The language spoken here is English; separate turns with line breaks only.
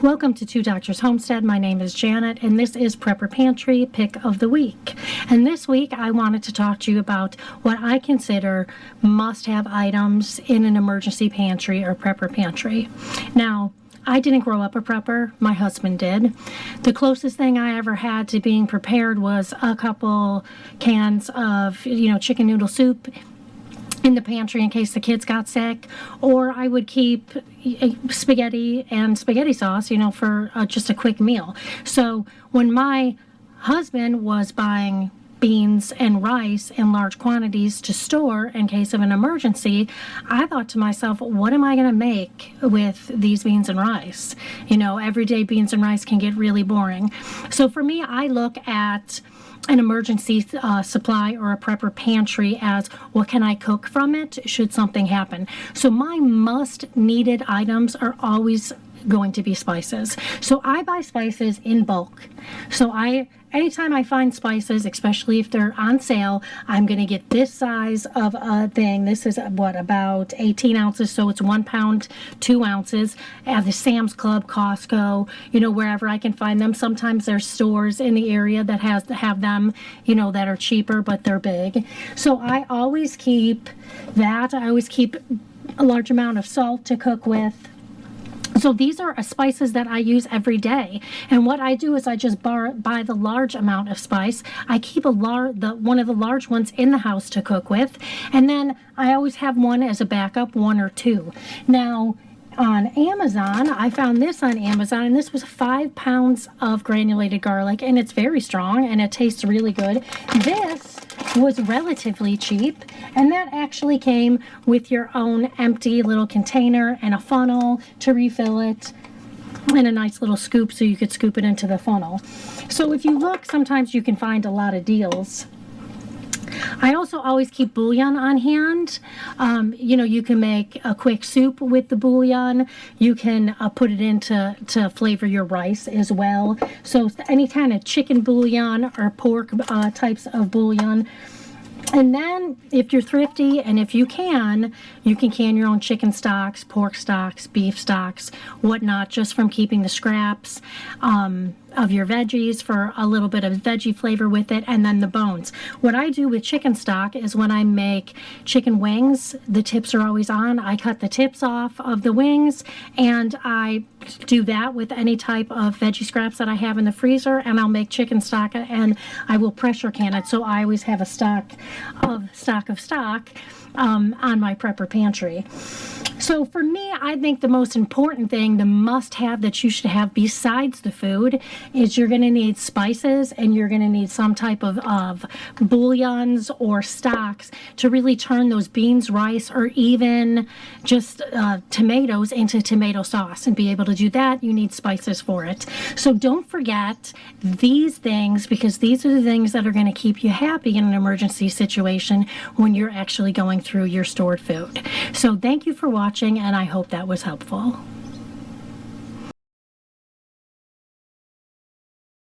Welcome to Two Doctors Homestead. My name is Janet, and this is Prepper Pantry Pick of the Week. And this week, I wanted to talk to you about what I consider must-have items in an emergency pantry or prepper pantry. Now, I didn't grow up a prepper. My husband did. The closest thing I ever had to being prepared was a couple cans of, chicken noodle soup in the pantry in case the kids got sick, or I would keep spaghetti and spaghetti sauce, for just a quick meal. So when my husband was buying beans and rice in large quantities to store in case of an emergency, I thought to myself, what am I going to make with these beans and rice? Everyday beans and rice can get really boring. So for me, I look at an emergency supply or a prepper pantry as what can I cook from it should something happen. So my must needed items are always going to be spices. So I buy spices in bulk. So anytime I find spices, especially if they're on sale, I'm going to get this size of a thing. This is about 18 ounces. So it's 1 pound, 2 ounces at the Sam's Club, Costco, wherever I can find them. Sometimes there's stores in the area that have them, that are cheaper, but they're big. So I always keep that. I always keep a large amount of salt to cook with. So these are spices that I use every day. And what I do is I just buy the large amount of spice. I keep one of the large ones in the house to cook with. And then I always have one as a backup, 1 or 2. Now, on Amazon, I found this on Amazon, and this was 5 pounds of granulated garlic, and it's very strong, and it tastes really good. This was relatively cheap, and that actually came with your own empty little container and a funnel to refill it, and a nice little scoop so you could scoop it into the funnel. So if you look, sometimes you can find a lot of deals. I also always keep bouillon on hand. You can make a quick soup with the bouillon. You can put it in to flavor your rice as well. So any kind of chicken bouillon or pork types of bouillon. And then if you're thrifty and if you can can your own chicken stocks, pork stocks, beef stocks, whatnot, just from keeping the scraps of your veggies for a little bit of veggie flavor with it, and then the bones. What I do with chicken stock is when I make chicken wings, the tips are always on. I cut the tips off of the wings, and I do that with any type of veggie scraps that I have in the freezer, and I'll make chicken stock, and I will pressure can it. So I always have a stock of stock on my prepper pantry. So for me, I think the most important thing, the must-have that you should have besides the food, is you're going to need spices, and you're going to need some type of bouillons or stocks to really turn those beans, rice, or even just tomatoes into tomato sauce. And be able to do that, you need spices for it. So don't forget these things, because these are the things that are going to keep you happy in an emergency situation when you're actually going through your stored food. So thank you for watching, and I hope that was helpful.